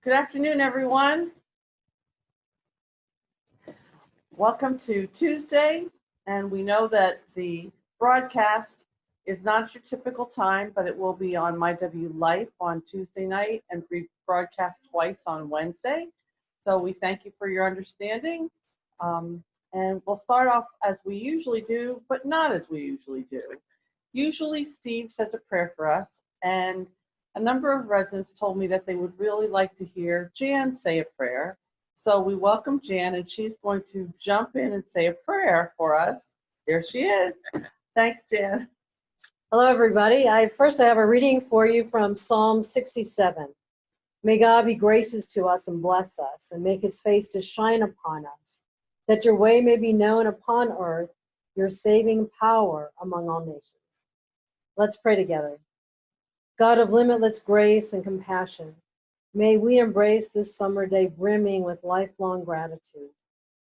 Good afternoon, everyone. Welcome to Tuesday, and we know that the broadcast is not your typical time, but it will be on MyW Life on Tuesday night and broadcast twice on Wednesday. So we thank you for your understanding. And we'll start off as we usually do, but not as we usually do. Usually Steve says a prayer for us, and a number of residents told me that they would really like to hear Jan say a prayer. So we welcome Jan, and she's going to jump in and say a prayer for us. There she is. Thanks, Jan. Hello, everybody. First I have a reading for you from Psalm 67. May God be gracious to us and bless us, and make his face to shine upon us, that your way may be known upon earth, your saving power among all nations. Let's pray together. God of limitless grace and compassion, may we embrace this summer day brimming with lifelong gratitude.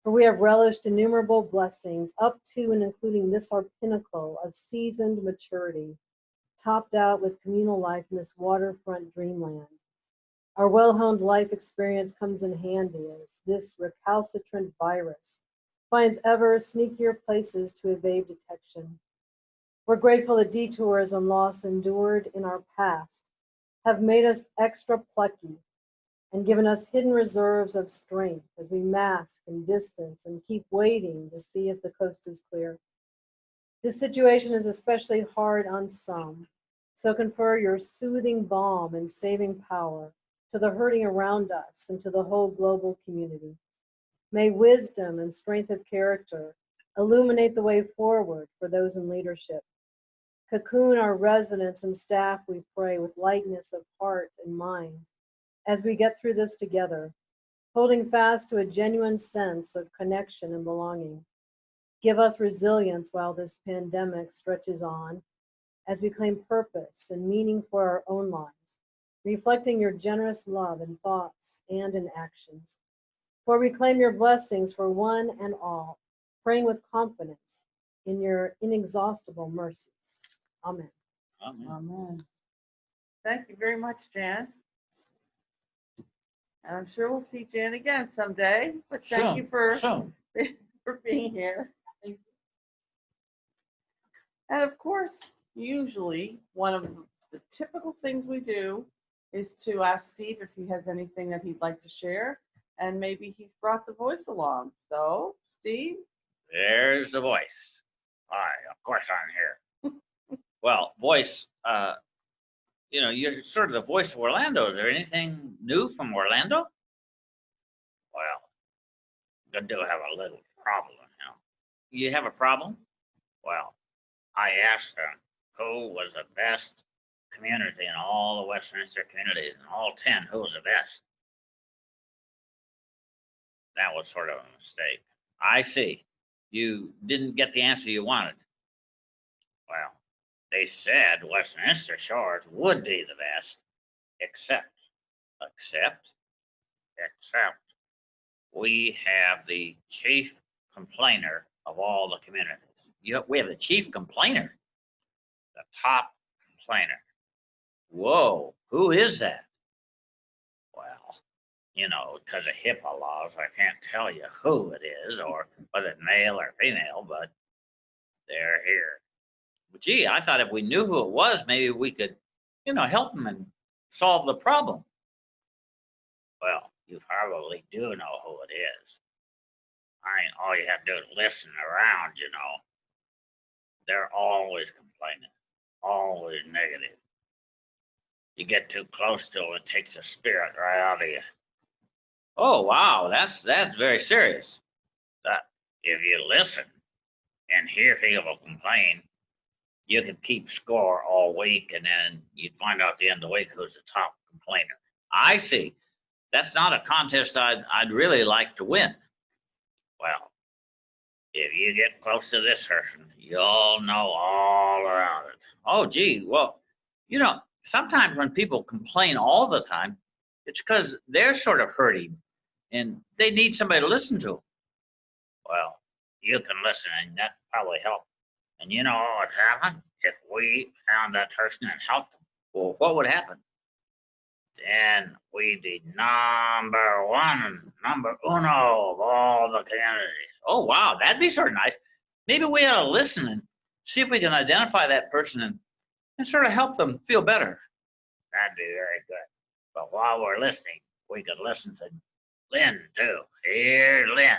For we have relished innumerable blessings up to and including this our pinnacle of seasoned maturity, topped out with communal life in this waterfront dreamland. Our well-honed life experience comes in handy as this recalcitrant virus finds ever sneakier places to evade detection. We're grateful that detours and loss endured in our past have made us extra plucky and given us hidden reserves of strength as we mask and distance and keep waiting to see if the coast is clear. This situation is especially hard on some, so confer your soothing balm and saving power to the hurting around us and to the whole global community. May wisdom and strength of character illuminate the way forward for those in leadership. Cocoon our residents and staff, we pray, with lightness of heart and mind as we get through this together, holding fast to a genuine sense of connection and belonging. Give us resilience while this pandemic stretches on as we claim purpose and meaning for our own lives, reflecting your generous love in thoughts and in actions. For we claim your blessings for one and all, praying with confidence in your inexhaustible mercies. Amen. Amen. Amen. Thank you very much, Jan. And I'm sure we'll see Jan again someday, but thank you for being here. Thank you. And of course, usually one of the typical things we do is to ask Steve if he has anything that he'd like to share, and maybe he's brought the voice along. So, Steve? There's the voice. Hi, of course I'm here. Well, voice, you're sort of the voice of Orlando. Is there anything new from Orlando? Well, I do have a little problem now. You have a problem? Well, I asked them who was the best community in all the Westminster communities, and all 10, who was the best? That was sort of a mistake. I see. You didn't get the answer you wanted. Well, they said Westminster Shores would be the best, except we have the chief complainer of all the communities. We have the chief complainer, the top complainer. Whoa, who is that? Well, because of HIPAA laws, I can't tell you who it is or whether it's male or female, but they're here. But gee, I thought if we knew who it was, maybe we could, help them and solve the problem. Well, you probably do know who it is. I mean, all you have to do is listen around, They're always complaining, always negative. You get too close to them, it takes the spirit right out of you. Oh, wow, that's very serious. That if you listen and hear people complain, you could keep score all week, and then you'd find out at the end of the week who's the top complainer. I see. That's not a contest I'd really like to win. Well, if you get close to this person, you'll know all around it. Oh, gee, well, sometimes when people complain all the time, it's because they're sort of hurting and they need somebody to listen to them. Well, you can listen, and that probably help. And you know what happened if we found that person and helped them? Well, what would happen? then we'd be number one, number uno of all the communities. Oh, wow, that'd be sort of nice. Maybe we ought to listen and see if we can identify that person and sort of help them feel better. That'd be very good. But while we're listening, we could listen to Lynn too. Here's Lynn.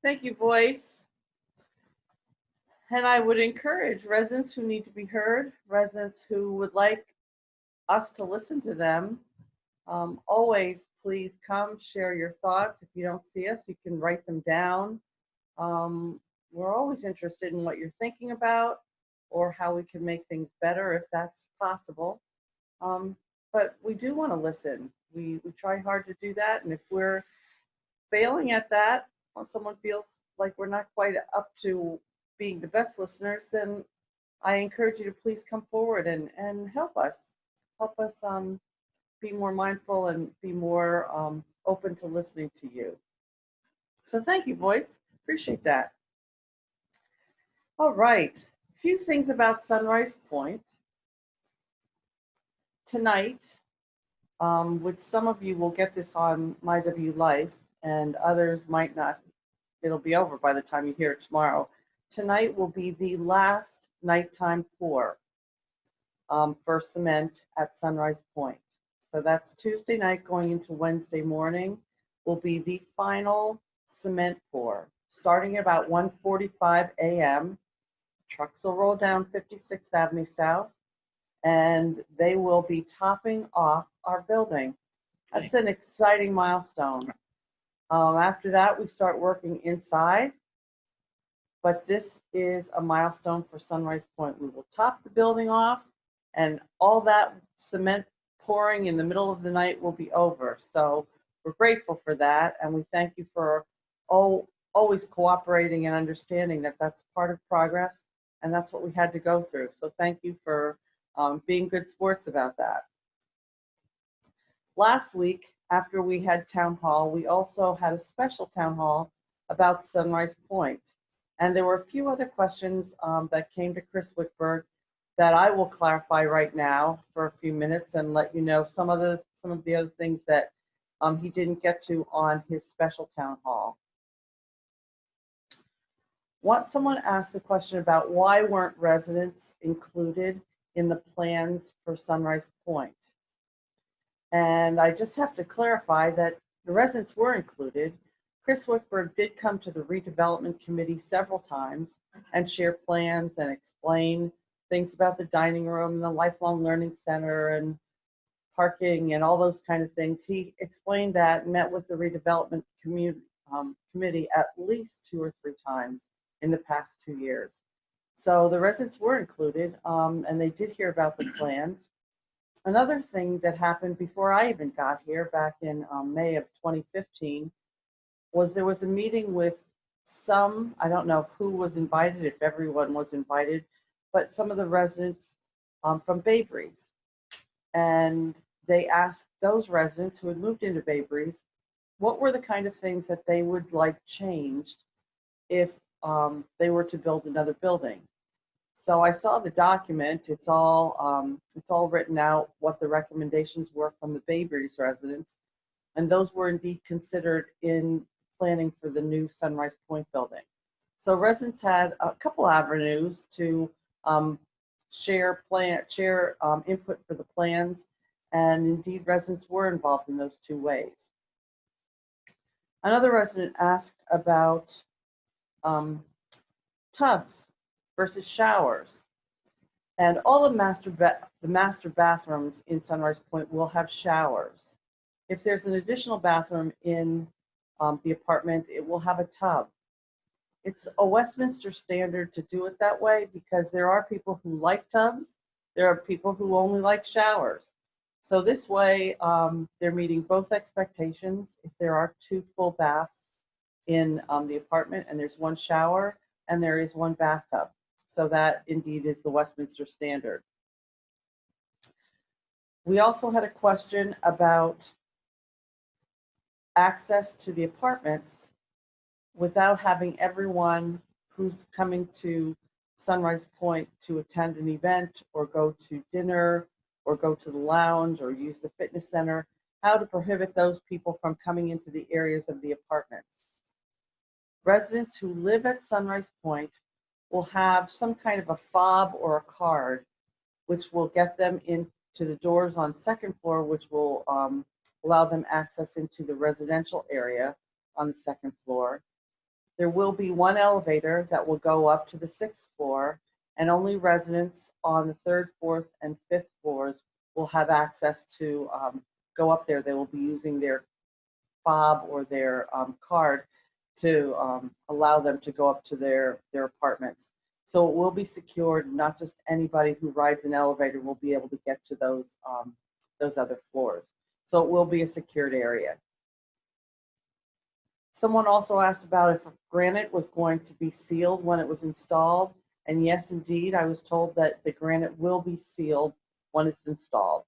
Thank you, voice. And I would encourage residents who need to be heard, residents who would like us to listen to them, always please come share your thoughts. If you don't see us, you can write them down. We're always interested in what you're thinking about or how we can make things better if that's possible. But we do want to listen. We try hard to do that. And if we're failing at that, or someone feels like we're not quite up to being the best listeners, then I encourage you to please come forward and help us. Help us be more mindful and be more open to listening to you. So thank you, voice. Appreciate that. All right. A few things about Sunrise Point. Tonight, which some of you will get this on My W Life and others might not. It'll be over by the time you hear it tomorrow. Tonight will be the last nighttime pour for cement at Sunrise Point. So that's Tuesday night going into Wednesday morning will be the final cement pour. Starting at about 1:45 a.m., trucks will roll down 56th Avenue South and they will be topping off our building. That's an exciting milestone. After that, we start working inside, but this is a milestone for Sunrise Point. We will top the building off and all that cement pouring in the middle of the night will be over. So we're grateful for that, and we thank you for always cooperating and understanding that that's part of progress, and that's what we had to go through. So thank you for being good sports about that. Last week, after we had town hall, we also had a special town hall about Sunrise Point. And there were a few other questions that came to Chris Wickberg that I will clarify right now for a few minutes and let you know some of the other things that he didn't get to on his special town hall. Someone asked a question about why weren't residents included in the plans for Sunrise Point. And I just have to clarify that the residents were included. Chris Wickberg did come to the redevelopment committee several times and share plans and explain things about the dining room and the lifelong learning center and parking and all those kind of things. He explained that, met with the redevelopment committee at least 2 or 3 times in the past 2 years. So the residents were included and they did hear about the plans. Another thing that happened before I even got here back in May of 2015 was there was a meeting with some, I don't know who was invited, if everyone was invited, but some of the residents from Bay Breeze. And they asked those residents who had moved into Bay Breeze, what were the kind of things that they would like changed if they were to build another building. So I saw the document. It's all written out what the recommendations were from the Bay Breeze residents, and those were indeed considered in planning for the new Sunrise Point building. So residents had a couple avenues to share input for the plans, and indeed residents were involved in those 2 ways. Another resident asked about tubs versus showers. And all the master bathrooms in Sunrise Point will have showers. If there's an additional bathroom in the apartment, it will have a tub. It's a Westminster standard to do it that way because there are people who like tubs. There are people who only like showers. So this way, they're meeting both expectations. If there are 2 full baths in the apartment and there's 1 shower and there is 1 bathtub. So that indeed is the Westminster standard. We also had a question about access to the apartments without having everyone who's coming to Sunrise Point to attend an event or go to dinner or go to the lounge or use the fitness center, how to prohibit those people from coming into the areas of the apartments. Residents who live at Sunrise Point will have some kind of a fob or a card, which will get them into the doors on second floor, which will allow them access into the residential area on the second floor. There will be one elevator that will go up to the 6th floor, and only residents on the 3rd, 4th, and 5th floors will have access to go up there. They will be using their fob or their card to allow them to go up to their apartments. So it will be secured. Not just anybody who rides an elevator will be able to get to those other floors. So it will be a secured area. Someone also asked about if granite was going to be sealed when it was installed. And yes, indeed, I was told that the granite will be sealed when it's installed.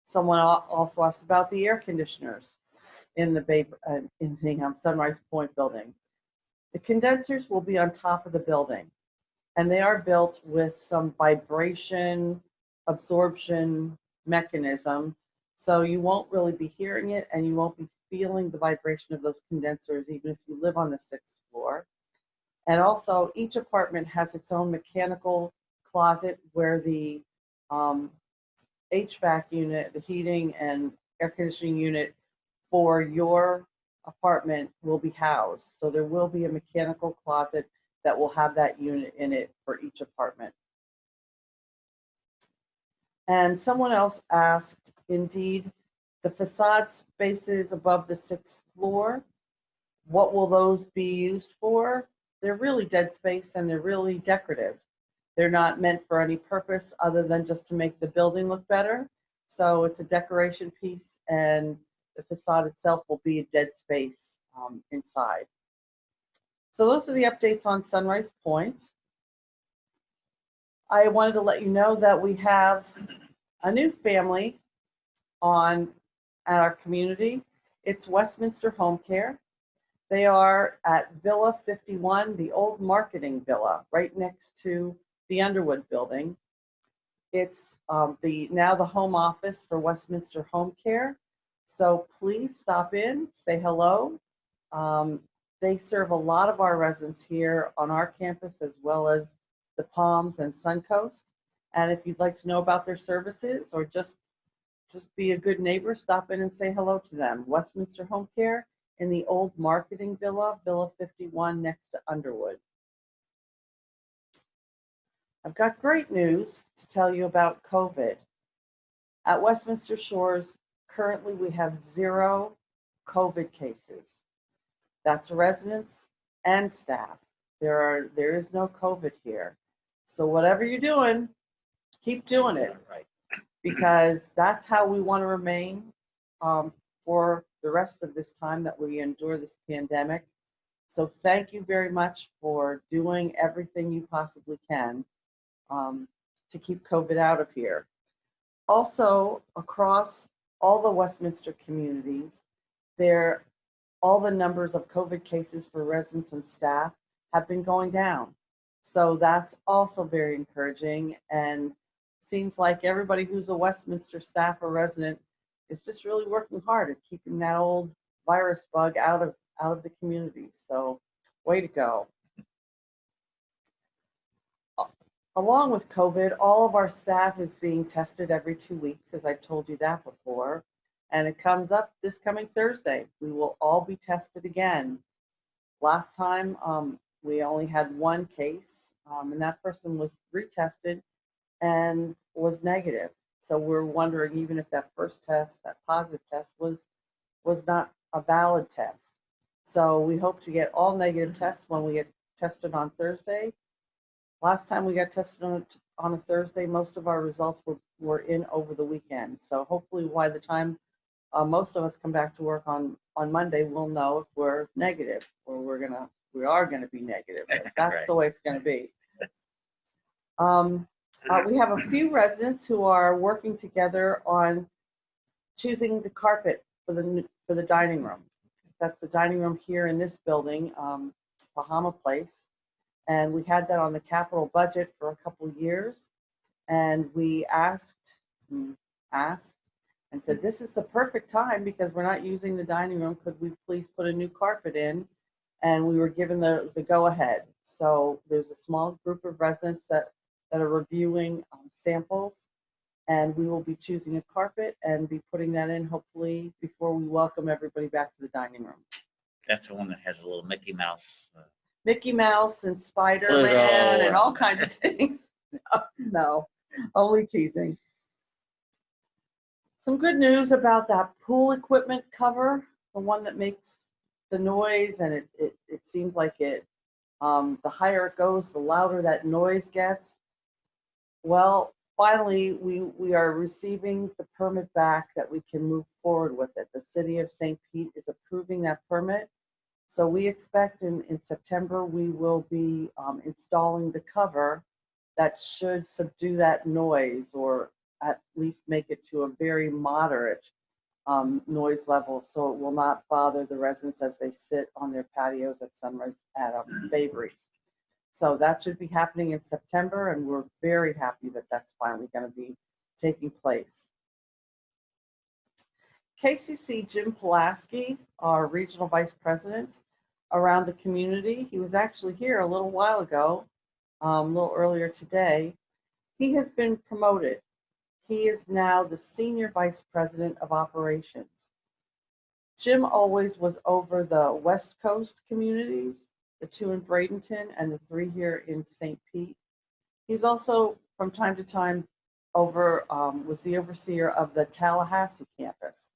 Someone also asked about the air conditioners in the Sunrise Point building. The condensers will be on top of the building, and they are built with some vibration absorption mechanism, so you won't really be hearing it, and you won't be feeling the vibration of those condensers even if you live on the 6th floor. And also, each apartment has its own mechanical closet where the HVAC unit, the heating and air conditioning unit for your apartment will be housed. So there will be a mechanical closet that will have that unit in it for each apartment. And someone else asked, indeed, the facade spaces above the 6th floor, what will those be used for? They're really dead space and they're really decorative. They're not meant for any purpose other than just to make the building look better. So it's a decoration piece, and the facade itself will be a dead space inside. So those are the updates on Sunrise Point. I wanted to let you know that we have a new family at our community. It's Westminster Home Care. They are at Villa 51, the old marketing villa, right next to the Underwood building. It's now the home office for Westminster Home Care. So please stop in, say hello. They serve a lot of our residents here on our campus, as well as the Palms and Suncoast. And if you'd like to know about their services or just be a good neighbor, stop in and say hello to them. Westminster Home Care in the old marketing villa, Villa 51 next to Underwood. I've got great news to tell you about COVID. At Westminster Shores, currently we have 0 COVID cases. That's residents and staff. There is no COVID here. So whatever you're doing, keep doing it. Right. Because that's how we want to remain for the rest of this time that we endure this pandemic. So thank you very much for doing everything you possibly can to keep COVID out of here. Also, across all the Westminster communities, all the numbers of COVID cases for residents and staff have been going down. So that's also very encouraging, and seems like everybody who's a Westminster staff or resident is just really working hard at keeping that old virus bug out of the community. So way to go. Along with COVID, all of our staff is being tested every 2 weeks, as I've told you that before. And it comes up this coming Thursday. We will all be tested again. Last time, we only had 1 case, and that person was retested and was negative. So we're wondering even if that first test, that positive test, was not a valid test. So we hope to get all negative tests when we get tested on Thursday. Last time we got tested on a Thursday, most of our results were in over the weekend. So hopefully by the time most of us come back to work on Monday, we'll know if we're negative or we are gonna be negative. That's Right. the way it's gonna be. We have a few residents who are working together on choosing the carpet for the dining room. That's the dining room here in this building, Bahama Place. And we had that on the capital budget for a couple of years. And we asked and said, this is the perfect time because we're not using the dining room. Could we please put a new carpet in? And we were given the go-ahead. So there's a small group of residents that are reviewing samples, and we will be choosing a carpet and be putting that in hopefully before we welcome everybody back to the dining room. That's the one that has a little Mickey Mouse. Mickey Mouse and Spider-Man and all kinds of things. No, only teasing. Some good news about that pool equipment cover, the one that makes the noise, and it seems like it, the higher it goes, the louder that noise gets. Well, finally, we are receiving the permit back that we can move forward with it. The city of St. Pete is approving that permit. So we expect in September, we will be installing the cover that should subdue that noise, or at least make it to a very moderate noise level, so it will not bother the residents as they sit on their patios at Sunrise at Favory's. So that should be happening in September, and we're very happy that that's finally going to be taking place. KCC Jim Pulaski, our regional vice president around the community, he was actually here a little while ago, a little earlier today. He has been promoted. He is now the Senior Vice President of Operations. Jim always was over the West Coast communities, the 2 in Bradenton and the 3 here in St. Pete. He's also, from time to time, was the overseer of the Tallahassee campus.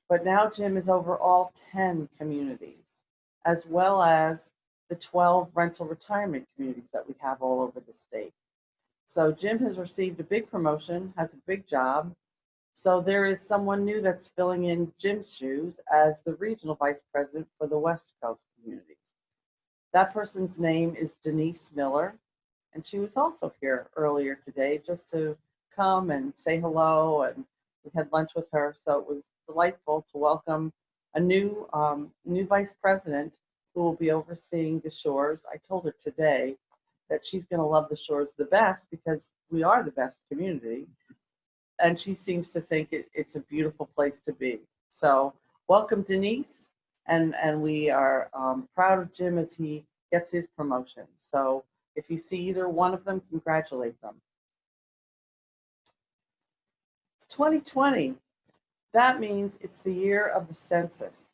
But now Jim is over all 10 communities, as well as the 12 rental retirement communities that we have all over the state. So Jim has received a big promotion, has a big job. So there is someone new that's filling in Jim's shoes as the regional vice president for the West Coast communities. That person's name is Denise Miller, and she was also here earlier today just to come and say hello, and we had lunch with her. So it was delightful to welcome a new vice president who will be overseeing the shores. I told her today that she's going to love the shores the best because we are the best community, and she seems to think it's a beautiful place to be. So welcome, Denise, and we are proud of Jim as he gets his promotion. So if you see either one of them, congratulate them. It's 2020. That means it's the year of the census.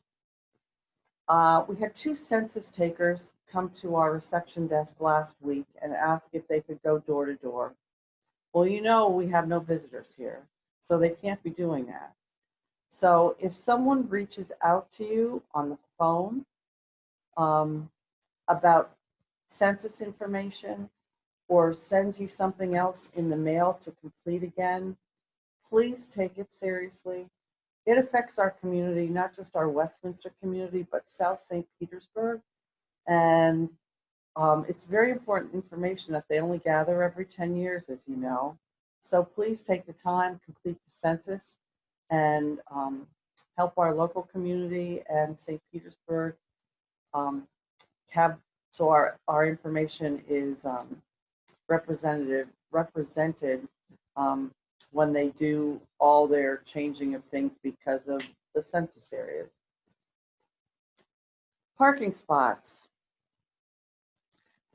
We had 2 census takers come to our reception desk last week and ask if they could go door to door. Well, you know, we have no visitors here, so they can't be doing that. So if someone reaches out to you on the phone about census information or sends you something else in the mail to complete again, please take it seriously. It affects our community, not just our Westminster community, but South St. Petersburg. And it's very important information that they only gather every 10 years, as you know. So please take the time, complete the census, and help our local community and St. Petersburg so our information is represented when they do all their changing of things because of the census areas. Parking spots.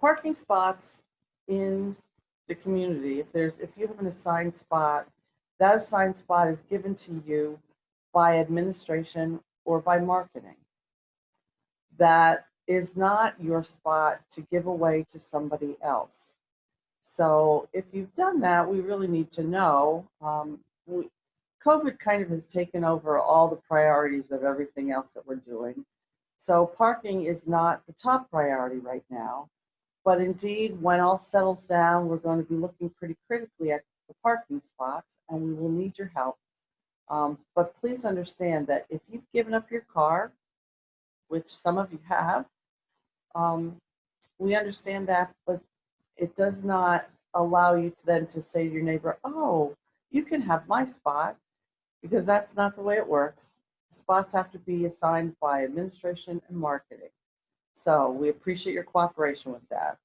Parking spots in the community, if you have an assigned spot, that assigned spot is given to you by administration or by marketing. That is not your spot to give away to somebody else. So if you've done that, we really need to know. COVID kind of has taken over all the priorities of everything else that we're doing. So parking is not the top priority right now. But indeed, when all settles down, we're going to be looking pretty critically at the parking spots, and we will need your help. But please understand that if you've given up your car, which some of you have, we understand that, but it does not allow you to then to say to your neighbor, oh, you can have my spot, because that's not the way it works. Spots have to be assigned by administration and marketing. So we appreciate your cooperation with that.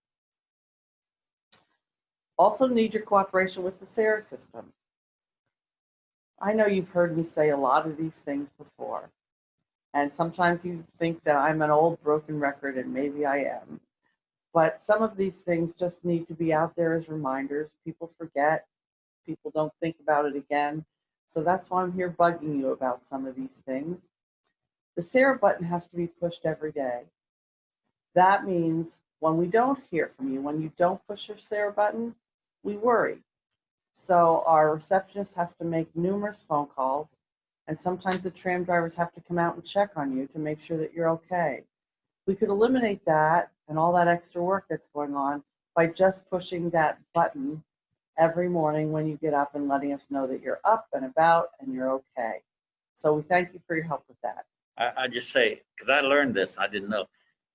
Also need your cooperation with the SARA system. I know you've heard me say a lot of these things before, and sometimes you think that I'm an old broken record, and maybe I am. But some of these things just need to be out there as reminders. People forget, people don't think about it again. So that's why I'm here bugging you about some of these things. The SARA button has to be pushed every day. That means when we don't hear from you, when you don't push your SARA button, we worry. So our receptionist has to make numerous phone calls, and sometimes the tram drivers have to come out and check on you to make sure that you're okay. We could eliminate that and all that extra work that's going on by just pushing that button every morning when you get up and letting us know that you're up and about and you're okay. So we thank you for your help with that. I just say, because I learned this, I didn't know.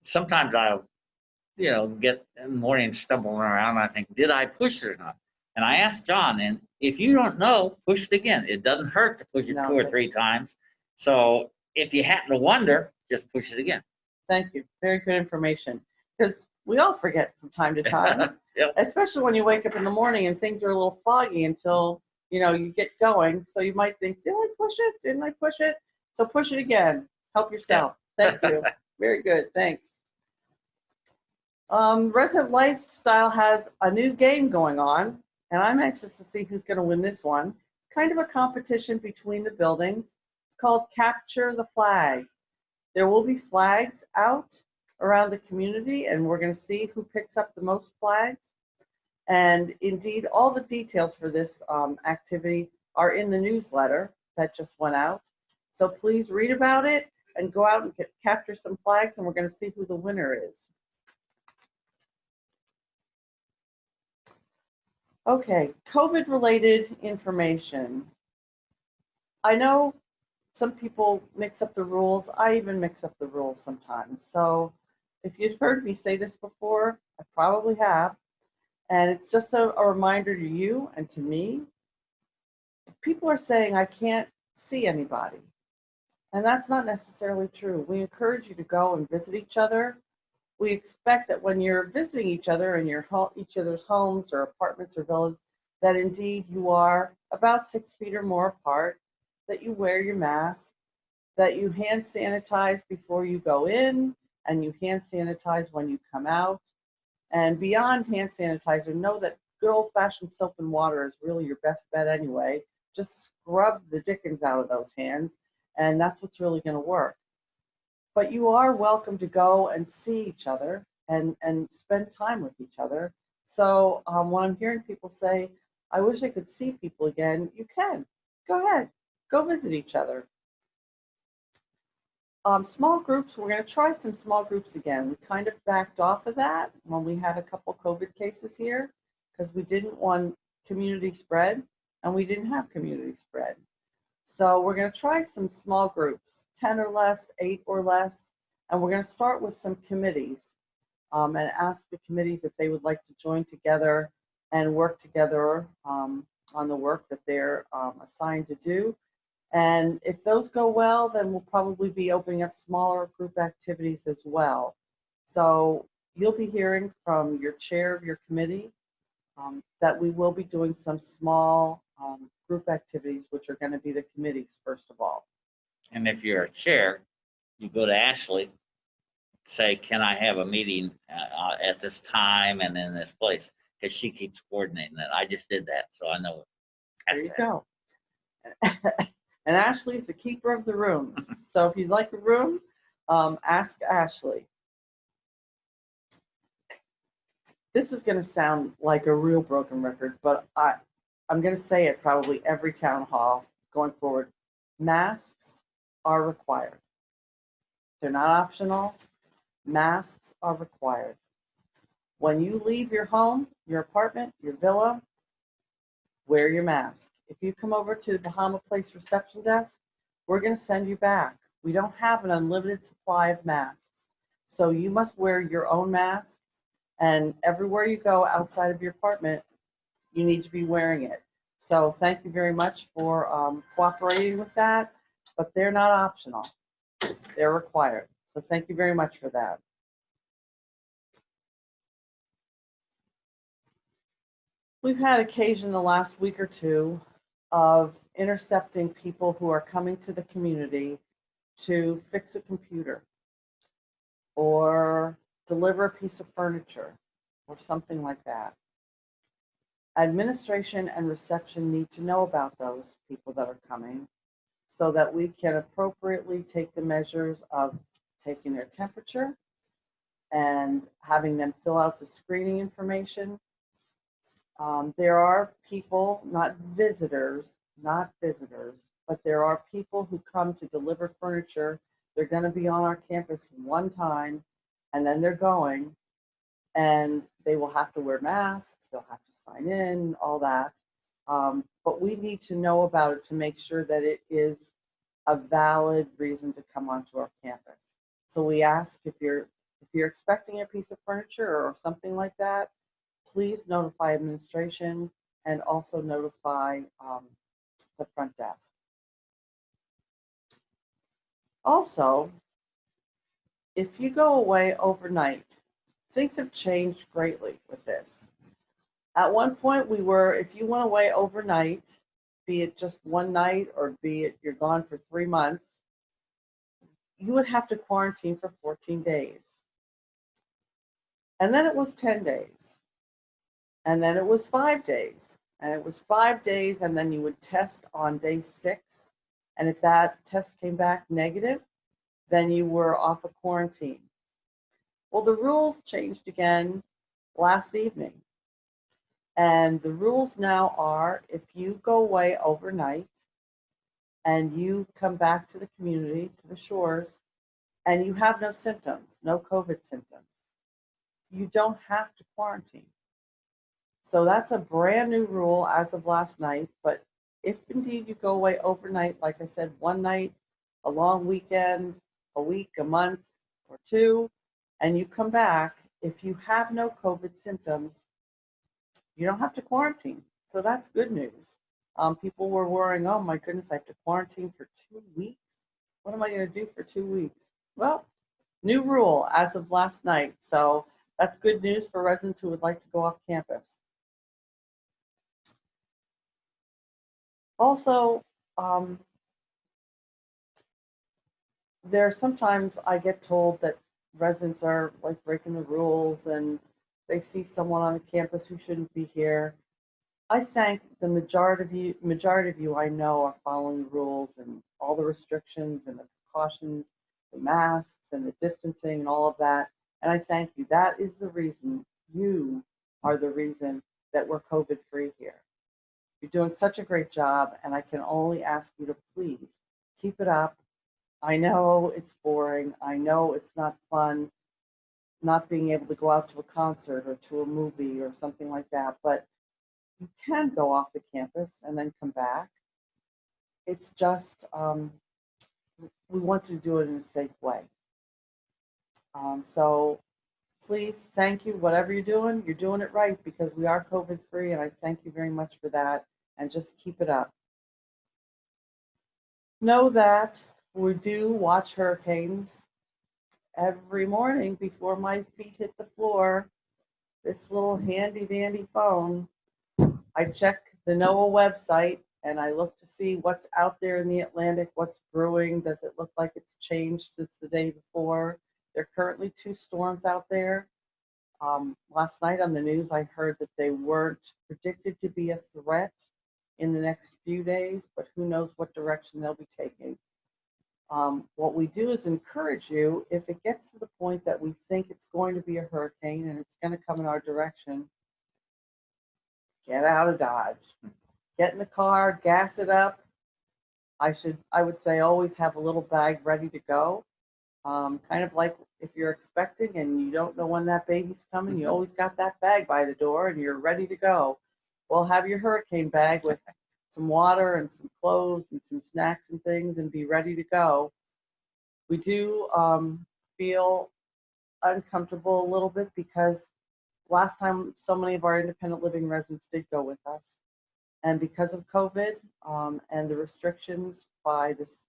Sometimes I'll, get in the morning stumbling around, and I think, did I push it or not? And I asked John, and if you don't know, push it again. It doesn't hurt to push it 2 or 3 times. So if you happen to wonder, just push it again. Thank you. Very good information. Because we all forget from time to time, Yep. Especially when you wake up in the morning and things are a little foggy until you get going. So you might think, did I push it? Didn't I push it? So push it again. Help yourself. Thank you. Very good. Thanks. Resident Lifestyle has a new game going on, and I'm anxious to see who's going to win this one. It's kind of a competition between the buildings. It's called Capture the Flag. There will be flags out around the community, and we're going to see who picks up the most flags. And indeed, all the details for this activity are in the newsletter that just went out. So please read about it and go out and capture some flags, and we're going to see who the winner is. Okay, COVID-related information. I know some people mix up the rules. I even mix up the rules sometimes. So if you've heard me say this before, I probably have. And it's just a reminder to you and to me. People are saying I can't see anybody. And that's not necessarily true. We encourage you to go and visit each other. We expect that when you're visiting each other in each other's homes or apartments or villas, that indeed you are about 6 feet or more apart, that you wear your mask, that you hand sanitize before you go in, and you hand sanitize when you come out. And beyond hand sanitizer, know that good old-fashioned soap and water is really your best bet anyway. Just scrub the dickens out of those hands, and that's what's really going to work. But you are welcome to go and see each other and spend time with each other. So when I'm hearing people say, I wish I could see people again, you can. Go ahead. Go visit each other. Small groups, we're going to try some small groups again. We kind of backed off of that when we had a couple COVID cases here because we didn't want community spread and we didn't have community spread. So we're going to try some small groups, 10 or less, 8 or less, and we're going to start with some committees and ask the committees if they would like to join together and work together on the work that they're assigned to do. And if those go well, then we'll probably be opening up smaller group activities as well. So you'll be hearing from your chair of your committee that we will be doing some small group activities, which are going to be the committees first of all. And if you're a chair, you go to Ashley, say, can I have a meeting at this time and in this place? Because she keeps coordinating that. I just did that, so I know it. There you go. And Ashley's the keeper of the rooms. So if you'd like a room, ask Ashley. This is going to sound like a real broken record, but I'm going to say it probably every town hall going forward. Masks are required. They're not optional. Masks are required. When you leave your home, your apartment, your villa, wear your mask. If you come over to the Bahama Place reception desk, we're going to send you back. We don't have an unlimited supply of masks. So you must wear your own mask. And everywhere you go outside of your apartment, you need to be wearing it. So thank you very much for cooperating with that. But they're not optional. They're required. So thank you very much for that. We've had occasion the last week or two of intercepting people who are coming to the community to fix a computer or deliver a piece of furniture or something like that. Administration and reception need to know about those people that are coming so that we can appropriately take the measures of taking their temperature and having them fill out the screening information. There are people, not visitors, but there are people who come to deliver furniture. They're going to be on our campus one time, and then they're going, and they will have to wear masks, they'll have to sign in, all that. But we need to know about it to make sure that it is a valid reason to come onto our campus. So we ask if you're expecting a piece of furniture or something like that, please notify administration and also notify the front desk. Also, if you go away overnight, things have changed greatly with this. At one point we were, if you went away overnight, be it just one night or be it you're gone for 3 months, you would have to quarantine for 14 days. And then it was 10 days. And then it was 5 days. And it was 5 days, and then you would test on day 6. And if that test came back negative, then you were off of quarantine. Well, the rules changed again last evening. And the rules now are, if you go away overnight and you come back to the community, to the shores, and you have no symptoms, no COVID symptoms, you don't have to quarantine. So that's a brand new rule as of last night. But if indeed you go away overnight, like I said, one night, a long weekend, a week, a month, or 2, and you come back, if you have no COVID symptoms, you don't have to quarantine. So that's good news. People were worrying, oh my goodness, I have to quarantine for 2 weeks? What am I going to do for 2 weeks? Well, new rule as of last night. So that's good news for residents who would like to go off campus. Also, sometimes I get told that residents are like breaking the rules and they see someone on the campus who shouldn't be here. I thank the majority of you I know are following the rules and all the restrictions and the precautions, the masks and the distancing and all of that. And I thank you. That is the reason, you are the reason that we're COVID free here. You're doing such a great job, and I can only ask you to please keep it up. I know it's boring. I know it's not fun not being able to go out to a concert or to a movie or something like that, but you can go off the campus and then come back. It's just, we want to do it in a safe way. So please, thank you. Whatever you're doing it right, because we are COVID free, and I thank you very much for that. And just keep it up. Know that we do watch hurricanes every morning before my feet hit the floor. This little handy dandy phone, I check the NOAA website and I look to see what's out there in the Atlantic, what's brewing. Does it look like it's changed since the day before? There are currently 2 storms out there. Last night on the news, I heard that they weren't predicted to be a threat in the next few days, but who knows what direction they'll be taking. What we do is encourage you, if it gets to the point that we think it's going to be a hurricane and it's going to come in our direction, get out of Dodge. Get in the car, gas it up. I would say always have a little bag ready to go. Kind of like if you're expecting and you don't know when that baby's coming, you always got that bag by the door and you're ready to go. Well, have your hurricane bag with some water and some clothes and some snacks and things and be ready to go. We do feel uncomfortable a little bit because last time so many of our independent living residents did go with us. And because of COVID and the restrictions by this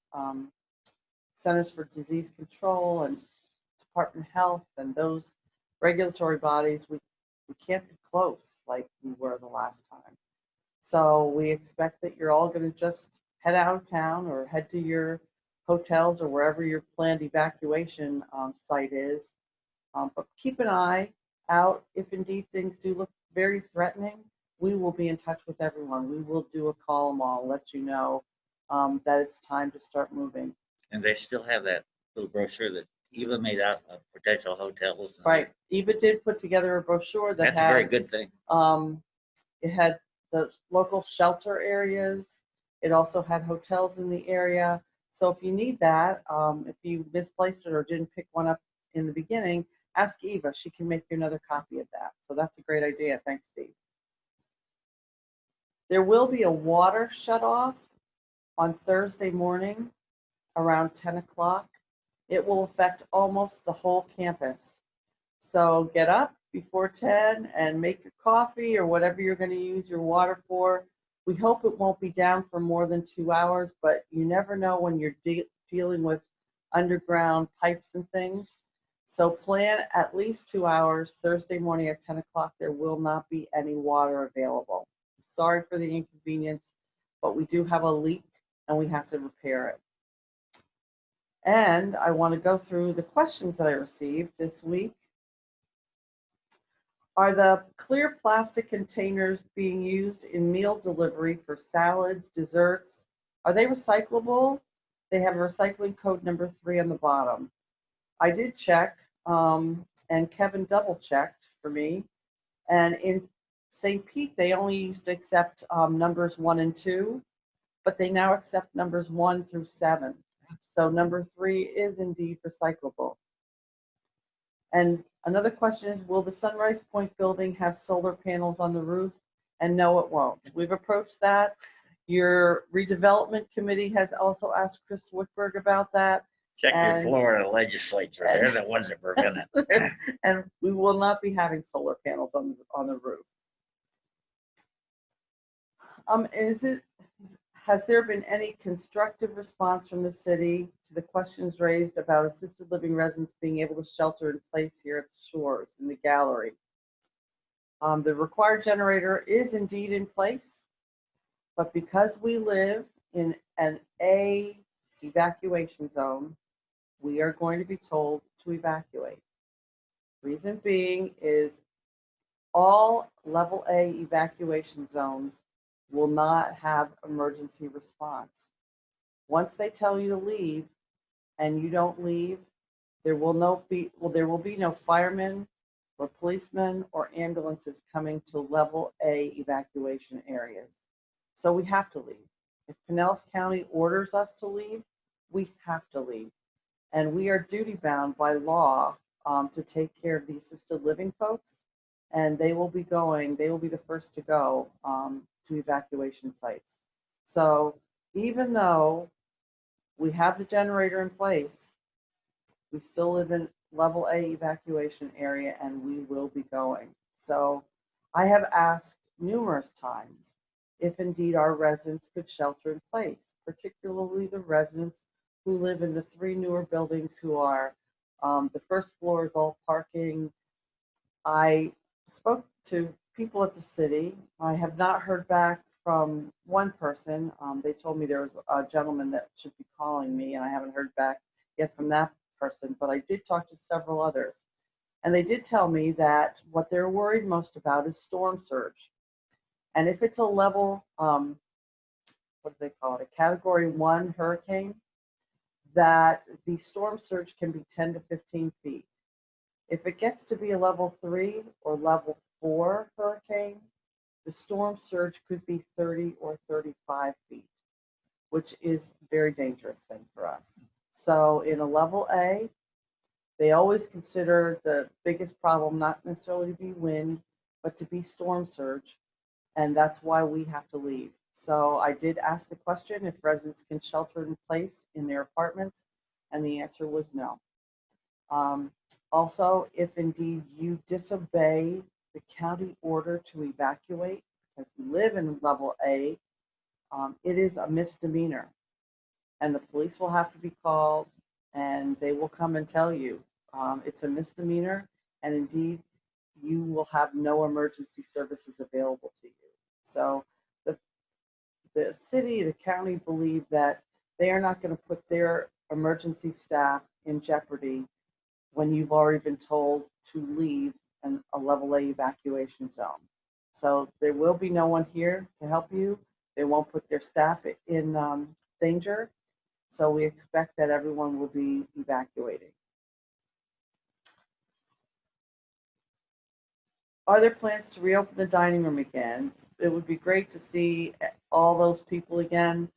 Centers for Disease Control and Department of Health and those regulatory bodies, we we can't be close like we were the last time. So we expect that you're all going to just head out of town or head to your hotels or wherever your planned evacuation site is. But keep an eye out. If indeed things do look very threatening, we will be in touch with everyone. We will do a call them all, let you know that it's time to start moving. And they still have that little brochure that Eva made out of potential hotels. Right. Eva did put together a brochure that That's a very good thing. It had the local shelter areas. It also had hotels in the area. So if you need that, if you misplaced it or didn't pick one up in the beginning, ask Eva. She can make you another copy of that. So that's a great idea. Thanks, Steve. There will be a water shutoff on Thursday morning around 10 o'clock. It will affect almost the whole campus. So get up before 10 and make your coffee or whatever you're going to use your water for. We hope it won't be down for more than 2 hours, but you never know when you're dealing with underground pipes and things. So plan at least 2 hours. Thursday morning at 10 o'clock, there will not be any water available. Sorry for the inconvenience, but we do have a leak and we have to repair it. And I want to go through the questions that I received this week. Are the clear plastic containers being used in meal delivery for salads, desserts, are they recyclable? They have a recycling code number 3 on the bottom. I did check, and Kevin double checked for me. And in St. Pete, they only used to accept numbers 1 and 2, but they now accept numbers 1 through 7. So number 3 is indeed recyclable. And another question is, will the Sunrise Point building have solar panels on the roof? And no, it won't. We've approached that. Your redevelopment committee has also asked Chris Wickberg about that. Check your Florida legislature. They're the ones that prevent it. And we will not be having solar panels on the roof. Has there been any constructive response from the city to the questions raised about assisted living residents being able to shelter in place here at the shores in the gallery? The required generator is indeed in place, but because we live in an A evacuation zone, we are going to be told to evacuate. Reason being is all level A evacuation zones will not have emergency response. Once they tell you to leave and you don't leave, there will be no firemen or policemen or ambulances coming to level A evacuation areas. So we have to leave. If Pinellas County orders us to leave, we have to leave. And we are duty bound by law to take care of the assisted living folks, and they will be the first to go to evacuation sites. So even though we have the generator in place, we still live in level A evacuation area and we will be going. So I have asked numerous times if indeed our residents could shelter in place, particularly the residents who live in the 3 newer buildings who are, the first floor is all parking. I spoke to people at the city. I have not heard back from one person. They told me there was a gentleman that should be calling me, and I haven't heard back yet from that person, but I did talk to several others. And they did tell me that what they're worried most about is storm surge. And if it's a level, what do they call it, a category 1 hurricane, that the storm surge can be 10 to 15 feet. If it gets to be a level 3 or level 4 hurricane, the storm surge could be 30 or 35 feet, which is a very dangerous thing for us. So in a level A, they always consider the biggest problem not necessarily to be wind, but to be storm surge. And that's why we have to leave. So I did ask the question if residents can shelter in place in their apartments, and the answer was no. Also, if indeed you disobey the county order to evacuate, because we live in level A, it is a misdemeanor. And the police will have to be called, and they will come and tell you it's a misdemeanor. And indeed, you will have no emergency services available to you. So the city, the county believe that they are not going to put their emergency staff in jeopardy when you've already been told to leave a level A evacuation zone. So there will be no one here to help you. They won't put their staff in danger. So we expect that everyone will be evacuating. Are there plans to reopen the dining room again? It would be great to see all those people again.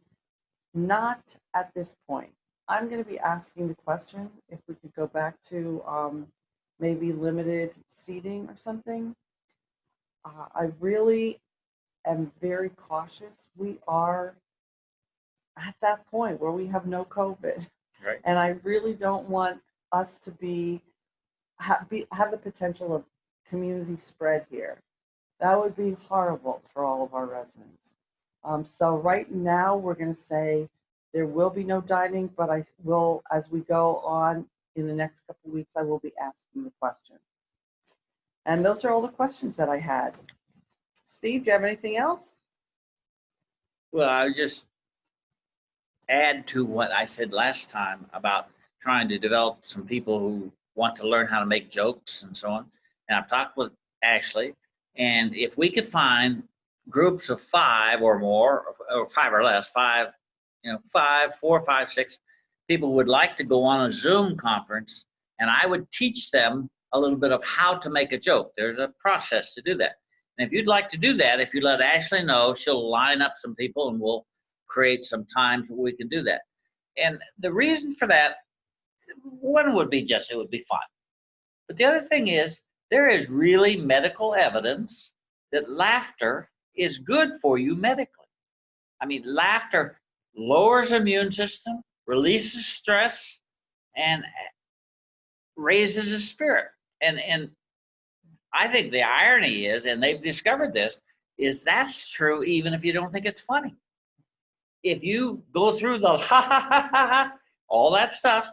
Not at this point. I'm going to be asking the question if we could go back to maybe limited seating or something. I really am very cautious. We are at that point where we have no COVID. Right. And I really don't want us to have the potential of community spread here. That would be horrible for all of our residents. So right now we're going to say there will be no dining, but I will, as we go on in the next couple of weeks, I will be asking the question. And those are all the questions that I had. Steve, do you have anything else? Well, I would just add to what I said last time about trying to develop some people who want to learn how to make jokes and so on. And I've talked with Ashley, and if we could find groups of 5 or more, or 5 or less, 5, 4, 5, 6 people would like to go on a Zoom conference, and I would teach them a little bit of how to make a joke. There's a process to do that. And if you'd like to do that, if you let Ashley know, she'll line up some people and we'll create some times where we can do that. And the reason for that, one would be just, it would be fun. But the other thing is, there is really medical evidence that laughter is good for you medically. I mean, laughter lowers immune system, releases stress, and raises the spirit. And I think the irony is, and they've discovered this, is that's true even if you don't think it's funny. If you go through the ha ha ha ha ha, all that stuff,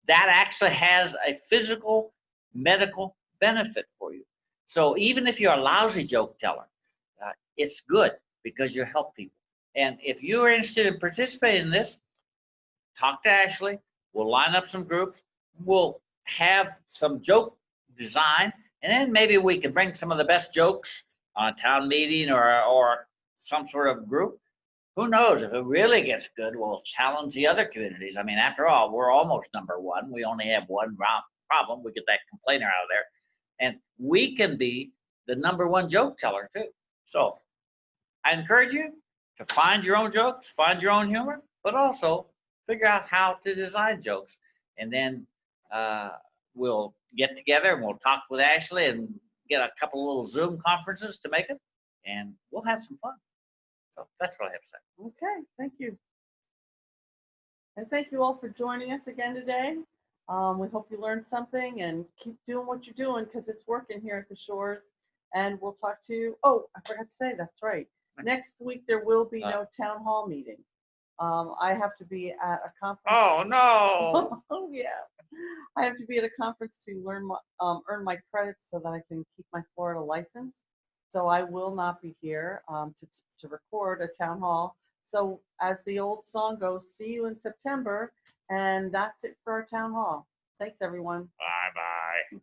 that actually has a physical, medical benefit for you. So even if you're a lousy joke teller, it's good because you help people. And if you are interested in participating in this, talk to Ashley. We'll line up some groups. We'll have some joke design, and then maybe we can bring some of the best jokes on a town meeting or some sort of group. Who knows, if it really gets good, we'll challenge the other communities. I mean, after all, we're almost #1. We only have one problem. We get that complainer out of there. And we can be the #1 joke teller too. So I encourage you to find your own jokes, find your own humor, but also figure out how to design jokes. And then we'll get together and we'll talk with Ashley and get a couple little Zoom conferences to make it, and we'll have some fun. So that's what I have to say. Okay, thank you. And thank you all for joining us again today. We hope you learned something, and keep doing what you're doing because it's working here at the Shores. And we'll talk to you. Oh, I forgot to say, that's right. Next week, there will be no town hall meeting. I have to be at a conference. Oh, no. Oh, yeah. I have to be at a conference to earn my credits so that I can keep my Florida license. So I will not be here to record a town hall. So as the old song goes, see you in September. And that's it for our town hall. Thanks, everyone. Bye-bye.